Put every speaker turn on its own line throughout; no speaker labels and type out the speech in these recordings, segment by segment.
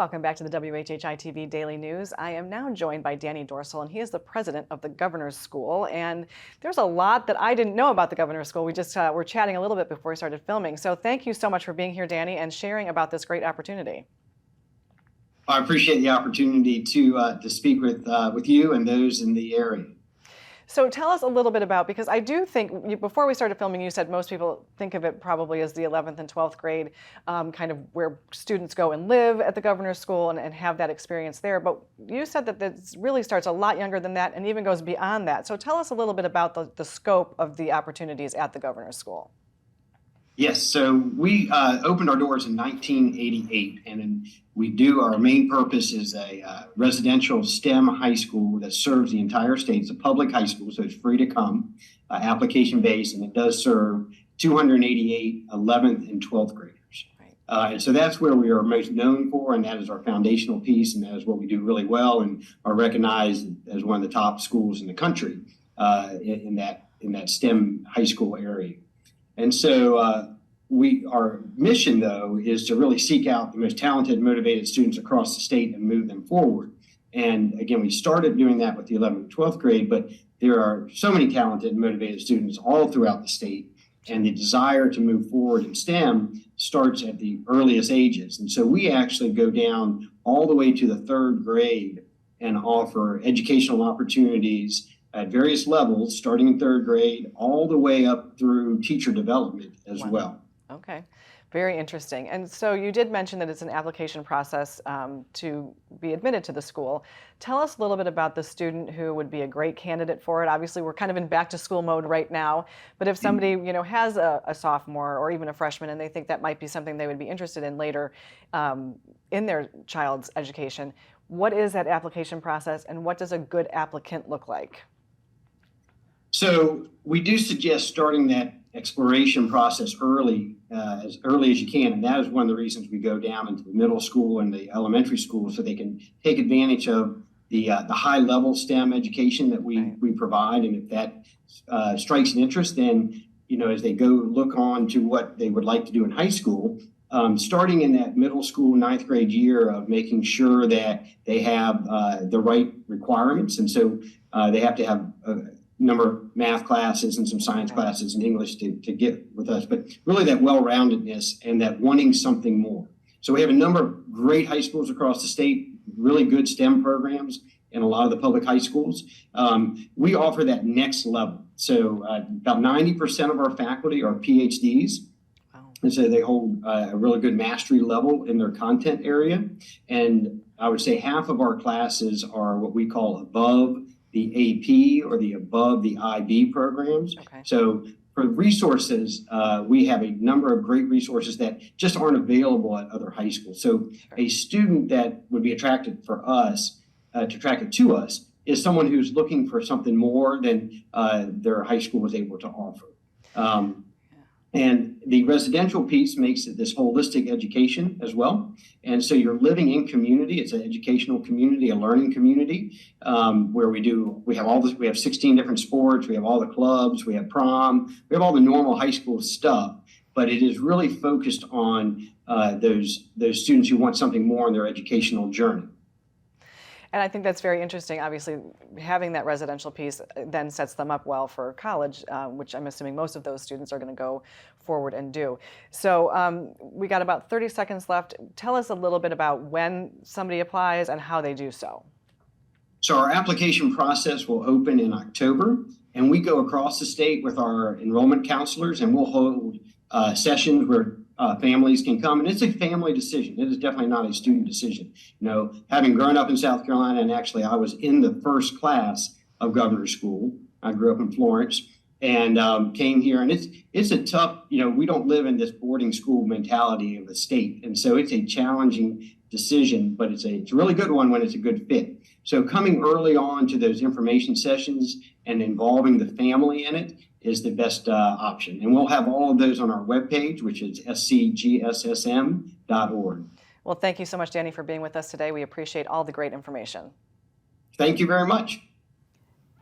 Welcome back to the WHHI-TV Daily News. I am now joined by Danny Dorsel, and he is the president of the Governor's School. And there's a lot that I didn't know about the Governor's School. We just were chatting a little bit before we started filming. So thank you so much for being here, Danny, and sharing about this great opportunity.
I appreciate the opportunity to speak with you and those in the area.
So tell us a little bit about, because I do think, before we started filming, you said most people think of it probably as the 11th and 12th grade, kind of where students go and live at the Governor's School and have that experience there. But you said that this really starts a lot younger than that and even goes beyond that. So tell us a little bit about the scope of the opportunities at the Governor's School.
Yes, so we opened our doors in 1988, and our main purpose is a residential STEM high school that serves the entire state. It's a public high school, so it's free to come, application-based, and it does serve 288 11th and 12th graders. Right. And so that's where we are most known for, and that is our foundational piece, and that is what we do really well and are recognized as one of the top schools in the country in that STEM high school area. And so our mission, though, is to really seek out the most talented, motivated students across the state and move them forward. And again, we started doing that with the 11th and 12th grade, but there are so many talented and motivated students all throughout the state. And the desire to move forward in STEM starts at the earliest ages. And so we actually go down all the way to the 3rd grade and offer educational opportunities at various levels, starting in 3rd grade, all the way up through teacher development as well.
Okay, very interesting. And so you did mention that it's an application process to be admitted to the school. Tell us a little bit about the student who would be a great candidate for it. Obviously, we're kind of in back to school mode right now, but if somebody has a sophomore or even a freshman and they think that might be something they would be interested in later in their child's education, what is that application process and what does a good applicant look like?
So we do suggest starting that exploration process as early as you can, and that is one of the reasons we go down into the middle school and the elementary school so they can take advantage of the high-level STEM education that we provide. And if that strikes an interest, then as they go look on to what they would like to do in high school, starting in that middle school 9th grade year of making sure that they have the right requirements, and so they have to have number of math classes and some science classes and English to get with us, but really that well-roundedness and that wanting something more. So we have a number of great high schools across the state, really good STEM programs in a lot of the public high schools. We offer that next level. So about 90% of our faculty are PhDs. And so they hold a really good mastery level in their content area. And I would say half of our classes are what we call above the AP or the above the IB programs. Okay. So for resources, we have a number of great resources that just aren't available at other high schools. So a student that would be attracted to us is someone who's looking for something more than their high school was able to offer. And the residential piece makes it this holistic education as well. And so you're living in community. It's an educational community, a learning community, where we have 16 different sports. We have all the clubs. We have prom. We have all the normal high school stuff. But it is really focused on those students who want something more in their educational journey.
And I think that's very interesting. Obviously, having that residential piece then sets them up well for college, which I'm assuming most of those students are going to go forward and do. So we got about 30 seconds left. Tell us a little bit about when somebody applies and how they do so.
So our application process will open in October, and we go across the state with our enrollment counselors, and we'll hold sessions where families can come, and it's a family decision. It is definitely not a student decision. Having grown up in South Carolina, and actually I was in the first class of Governor's School. I grew up in Florence and came here, and it's a tough, we don't live in this boarding school mentality of the state, and so it's a challenging decision, but it's a really good one when it's a good fit. So coming early on to those information sessions and involving the family in it is the best option. And we'll have all of those on our webpage, which is scgssm.org.
Well, thank you so much, Danny, for being with us today. We appreciate all the great information.
Thank you very much.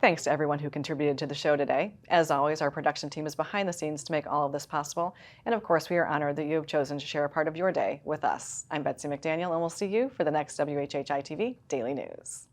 Thanks to everyone who contributed to the show today. As always, our production team is behind the scenes to make all of this possible. And of course, we are honored that you have chosen to share a part of your day with us. I'm Betsy McDaniel, and we'll see you for the next WHHI-TV Daily News.